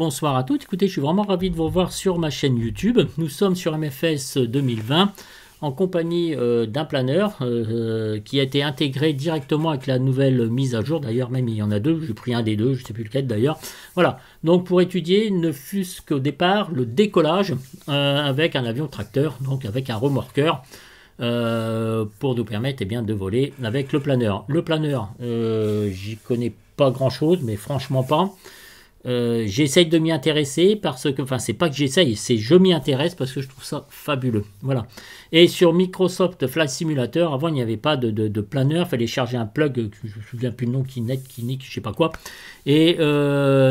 bonsoir à toutes. Écoutez, je suis vraiment ravi de vous revoir sur ma chaîne YouTube. Nous sommes sur MFS 2020 en compagnie d'un planeur qui a été intégré directement avec la nouvelle mise à jour. D'ailleurs, même il y en a deux, j'ai pris un des deux, je ne sais plus lequel d'ailleurs. Voilà, donc pour étudier, ne fût-ce qu'au départ, le décollage avec un avion tracteur, donc avec un remorqueur. Pour nous permettre bien de voler avec le planeur. Le planeur, j'y connais pas grand chose, mais franchement pas. J'essaye de m'y intéresser parce que, enfin, c'est pas que j'essaye, c'est je m'y intéresse parce que je trouve ça fabuleux. Voilà. Et sur Microsoft Flight Simulator, avant il n'y avait pas de planeur, il fallait charger un plug, je me souviens plus le nom, Kinect, je sais pas quoi. Et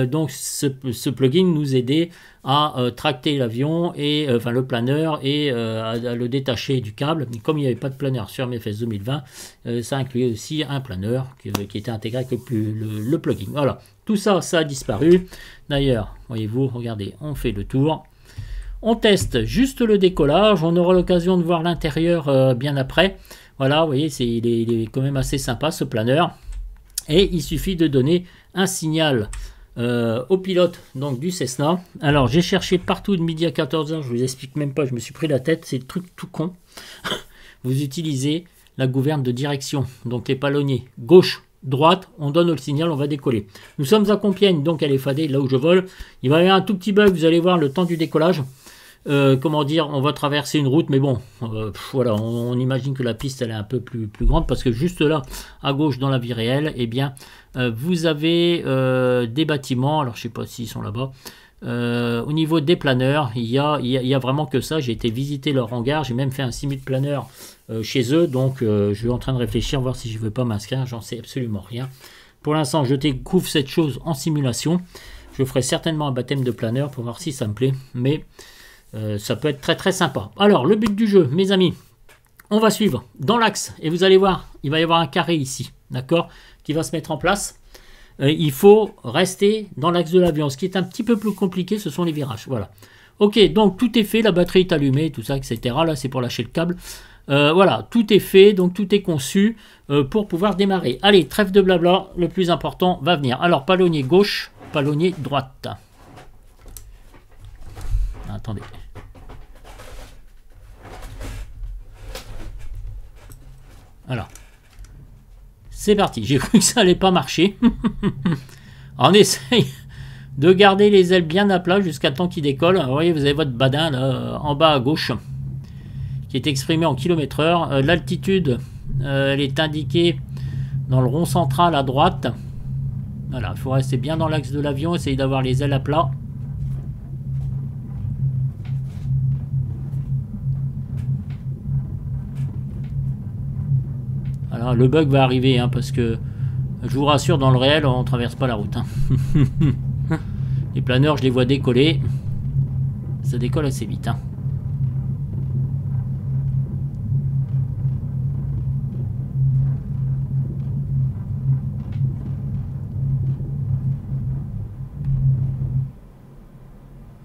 donc ce plugin nous aidait à tracter l'avion et enfin le planeur et à le détacher du câble. Mais comme il n'y avait pas de planeur sur MFS 2020, ça incluait aussi un planeur qui était intégré avec le plugin. Voilà. Tout ça, ça a disparu. D'ailleurs, voyez-vous, regardez, on fait le tour. On teste juste le décollage. On aura l'occasion de voir l'intérieur bien après. Voilà, vous voyez, il est quand même assez sympa ce planeur. Et il suffit de donner un signal au pilote donc, du Cessna. Alors, j'ai cherché partout de midi à 14h. Je vous explique même pas, je me suis pris la tête. C'est le truc tout con. Vous utilisez la gouverne de direction. Donc, les palonniers gauche, droite, on donne le signal, on va décoller. Nous sommes à Compiègne, donc à l'EFAD, là où je vole. Il va y avoir un tout petit bug, vous allez voir le temps du décollage. Comment dire, on va traverser une route, mais bon, voilà, on imagine que la piste elle est un peu plus grande parce que juste là, à gauche dans la vie réelle, eh bien, vous avez des bâtiments. Alors je sais pas s'ils sont là-bas. Au niveau des planeurs, il y a vraiment que ça. J'ai été visiter leur hangar, j'ai même fait un simul planeur chez eux, donc je suis en train de réfléchir, voir si je ne veux pas m'inscrire, j'en sais absolument rien. Pour l'instant, je découvre cette chose en simulation. Je ferai certainement un baptême de planeur pour voir si ça me plaît, mais ça peut être très très sympa. Alors, le but du jeu, mes amis, on va suivre dans l'axe, et vous allez voir, il va y avoir un carré ici, d'accord, qui va se mettre en place. Il faut rester dans l'axe de l'avion. Ce qui est un petit peu plus compliqué, ce sont les virages. Voilà. Ok, donc tout est fait, la batterie est allumée, tout ça, etc. Là, c'est pour lâcher le câble. Voilà, tout est fait, donc tout est conçu pour pouvoir démarrer. Allez, trêve de blabla, le plus important va venir. Alors, palonnier gauche, palonnier droite. Attendez. Voilà. C'est parti, j'ai cru que ça allait pas marcher. On essaye de garder les ailes bien à plat jusqu'à temps qu'il décolle. Vous voyez, vous avez votre badin là, en bas à gauche qui est exprimé en km/h. L'altitude, elle est indiquée dans le rond central à droite. Voilà, il faut rester bien dans l'axe de l'avion, essayer d'avoir les ailes à plat. Alors, le bug va arriver, hein, parce que je vous rassure, dans le réel, on ne traverse pas la route. Hein. Les planeurs, je les vois décoller. Ça décolle assez vite. Hein.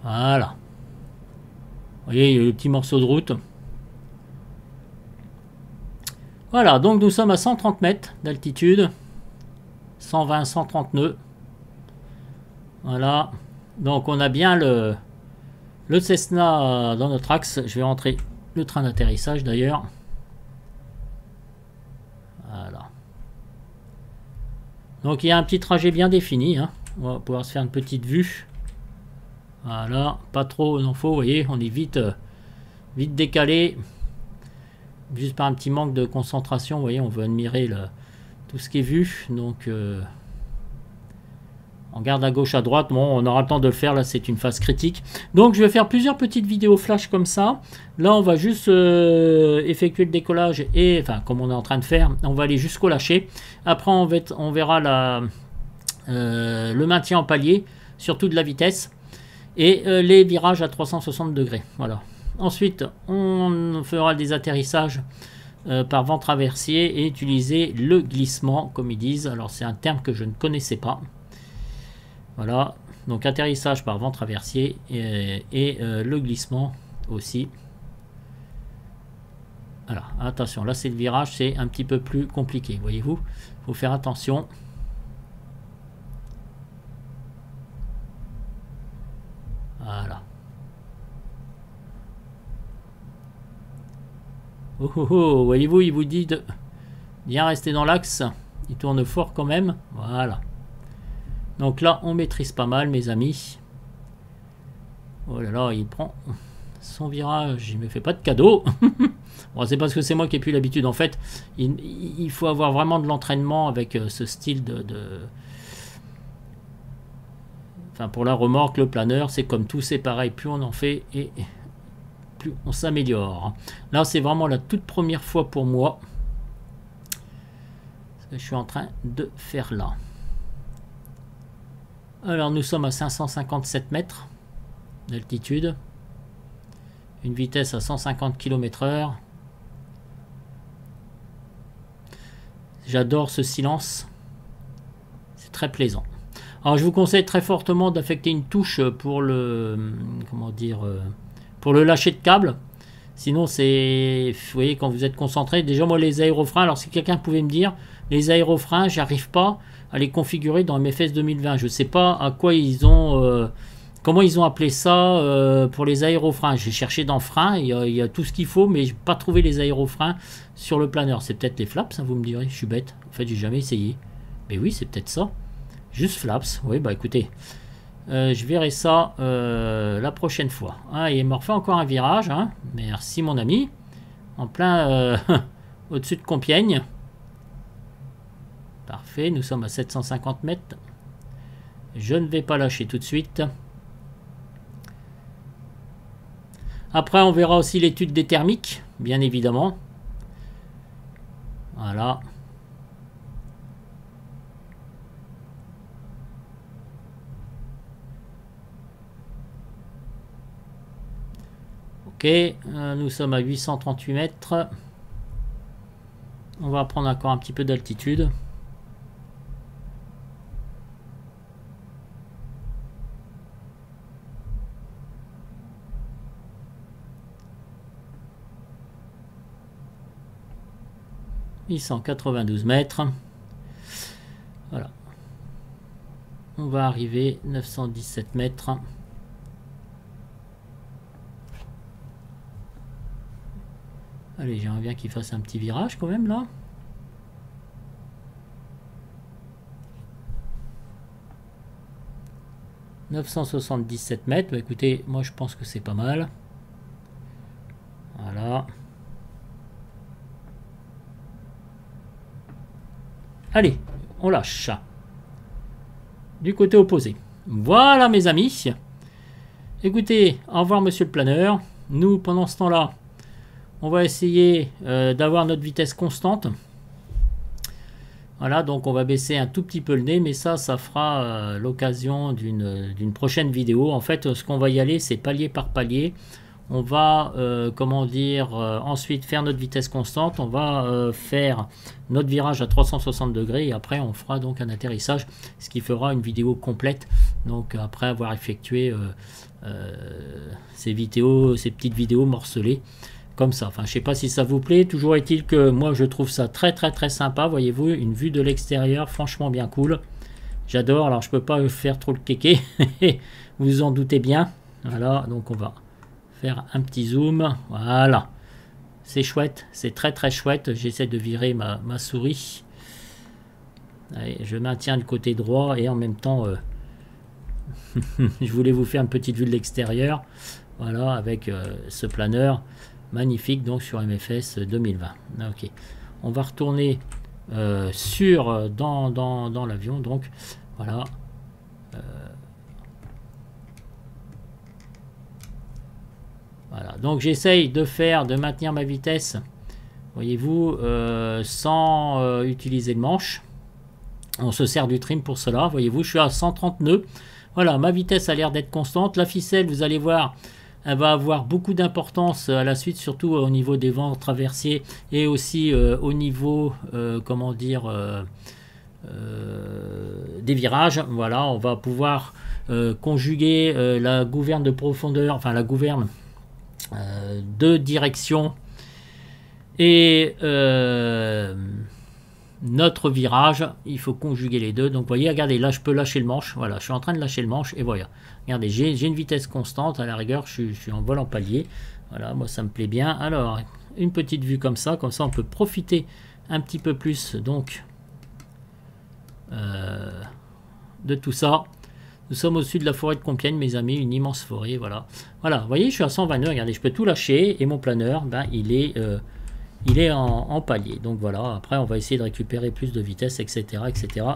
Voilà. Vous voyez, il y a le petit morceau de route. Voilà, donc nous sommes à 130 mètres d'altitude. 120, 130 nœuds. Voilà. Donc on a bien le Cessna dans notre axe. Je vais rentrer le train d'atterrissage d'ailleurs. Voilà. Donc il y a un petit trajet bien défini. Hein. On va pouvoir se faire une petite vue. Voilà. Pas trop, non faut, vous voyez, on est vite décalé. Juste par un petit manque de concentration, vous voyez, on veut admirer tout ce qui est vu. Donc, on garde à gauche, à droite. Bon, on aura le temps de le faire. Là, c'est une phase critique. Donc, je vais faire plusieurs petites vidéos flash comme ça. Là, on va juste effectuer le décollage et, enfin, comme on est en train de faire, on va aller jusqu'au lâcher. Après, on verra le maintien en palier, surtout de la vitesse, et les virages à 360 degrés. Voilà. Ensuite, on fera des atterrissages par vent traversier et utiliser le glissement, comme ils disent. Alors, c'est un terme que je ne connaissais pas. Voilà, donc atterrissage par vent traversier et le glissement aussi. Voilà, attention, là c'est le virage, c'est un petit peu plus compliqué, voyez-vous. Il faut faire attention. Voilà. Oh oh oh, voyez-vous, il vous dit de bien rester dans l'axe. Il tourne fort quand même. Voilà. Donc là, on maîtrise pas mal, mes amis. Oh là là, il prend son virage. Il me fait pas de cadeau. Bon, c'est parce que c'est moi qui ai plus l'habitude. En fait, il faut avoir vraiment de l'entraînement avec ce style de... Enfin, pour la remorque, le planeur, c'est comme tout, c'est pareil. Plus on en fait et plus on s'améliore. Là, c'est vraiment la toute première fois pour moi. Ce que je suis en train de faire là. Alors, nous sommes à 557 mètres d'altitude. Une vitesse à 150 km/h. J'adore ce silence. C'est très plaisant. Alors, je vous conseille très fortement d'affecter une touche pour le... Comment dire pour le lâcher de câble. Sinon, c'est... Vous voyez, quand vous êtes concentré... Déjà, moi, les aérofreins... Alors, si quelqu'un pouvait me dire... Les aérofreins, j'arrive pas à les configurer dans MFS 2020. Je sais pas à quoi ils ont... comment ils ont appelé ça pour les aérofreins. J'ai cherché dans frein, il y a tout ce qu'il faut, mais je n'ai pas trouvé les aérofreins sur le planeur. C'est peut-être les flaps, hein, vous me direz, je suis bête. En fait, j'ai jamais essayé. Mais oui, c'est peut-être ça. Juste flaps. Oui, bah écoutez, je verrai ça la prochaine fois. Ah, il m'a refait encore un virage. Hein. Merci, mon ami. En plein au-dessus de Compiègne. Parfait, nous sommes à 750 mètres. Je ne vais pas lâcher tout de suite. Après, on verra aussi l'étude des thermiques, bien évidemment. Voilà. Ok, nous sommes à 838 mètres. On va prendre encore un petit peu d'altitude. « 892 mètres. Voilà. On va arriver 917 mètres. Allez, j'aimerais bien qu'il fasse un petit virage quand même là. « 977 mètres. Bah, écoutez, moi je pense que c'est pas mal. Voilà. Allez, on lâche. Du côté opposé. Voilà mes amis. Écoutez, au revoir monsieur le planeur. Nous, pendant ce temps-là, on va essayer d'avoir notre vitesse constante. Voilà, donc on va baisser un tout petit peu le nez, mais ça fera l'occasion d'une prochaine vidéo. En fait, ce qu'on va y aller, c'est palier par palier. On va, comment dire, ensuite faire notre vitesse constante. On va faire notre virage à 360 degrés et après on fera donc un atterrissage, ce qui fera une vidéo complète. Donc après avoir effectué ces petites vidéos morcelées comme ça. Enfin, je sais pas si ça vous plaît. Toujours est-il que moi je trouve ça très sympa. Voyez-vous, une vue de l'extérieur, franchement bien cool. J'adore. Alors je peux pas faire trop le kéké, vous vous en doutez bien. Voilà, donc on va faire un petit zoom. Voilà, c'est chouette, c'est très chouette. J'essaie de virer ma souris. Allez, je maintiens le côté droit et en même temps je voulais vous faire une petite vue de l'extérieur. Voilà, avec ce planeur magnifique donc sur MFS 2020. Ok, on va retourner dans l'avion. Donc voilà. Voilà, donc j'essaye de maintenir ma vitesse, voyez-vous, sans utiliser le manche. On se sert du trim pour cela, voyez-vous, je suis à 130 nœuds. Voilà, ma vitesse a l'air d'être constante. La ficelle, vous allez voir, elle va avoir beaucoup d'importance à la suite, surtout au niveau des vents traversiers et aussi au niveau, comment dire, des virages. Voilà, on va pouvoir conjuguer la gouverne de profondeur, enfin la gouverne de direction et notre virage, il faut conjuguer les deux. Donc vous voyez, regardez, là je peux lâcher le manche, voilà, je suis en train de lâcher le manche, et voilà. Regardez, j'ai une vitesse constante, à la rigueur, je suis en vol en palier. Voilà, moi ça me plaît bien. Alors, une petite vue comme ça on peut profiter un petit peu plus, donc, de tout ça. Nous sommes au-dessus de la forêt de Compiègne, mes amis, une immense forêt, voilà. Voilà, vous voyez, je suis à 122, regardez, je peux tout lâcher, et mon planeur, ben, il est en palier. Donc voilà, après on va essayer de récupérer plus de vitesse, etc.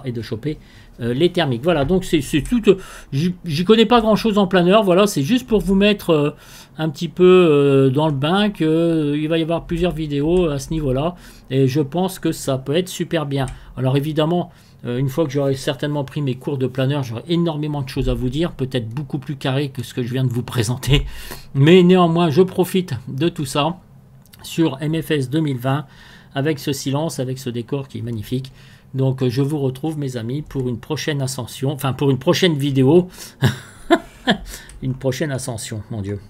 et de choper les thermiques. Voilà, donc c'est tout. J'y connais pas grand-chose en planeur, voilà, c'est juste pour vous mettre un petit peu dans le bain qu'il va y avoir plusieurs vidéos à ce niveau-là. Et je pense que ça peut être super bien. Alors évidemment, une fois que j'aurai certainement pris mes cours de planeur, j'aurai énormément de choses à vous dire, peut-être beaucoup plus carré que ce que je viens de vous présenter. Mais néanmoins, je profite de tout ça sur MFS 2020 avec ce silence, avec ce décor qui est magnifique. Donc je vous retrouve, mes amis, pour une prochaine ascension, enfin pour une prochaine vidéo. Une prochaine ascension, mon Dieu,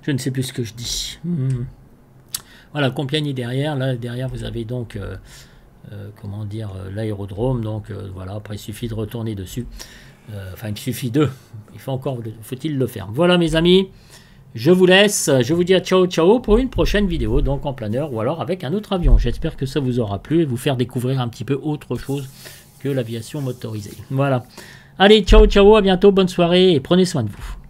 je ne sais plus ce que je dis. Voilà, Compiègne est derrière. Là derrière vous avez donc comment dire, l'aérodrome. Donc voilà, après il suffit de retourner dessus, enfin il suffit faut-il le faire. Voilà, mes amis, je vous laisse, je vous dis à ciao ciao pour une prochaine vidéo, donc en planeur ou alors avec un autre avion. J'espère que ça vous aura plu et vous faire découvrir un petit peu autre chose que l'aviation motorisée. Voilà, allez, ciao ciao, à bientôt, bonne soirée et prenez soin de vous.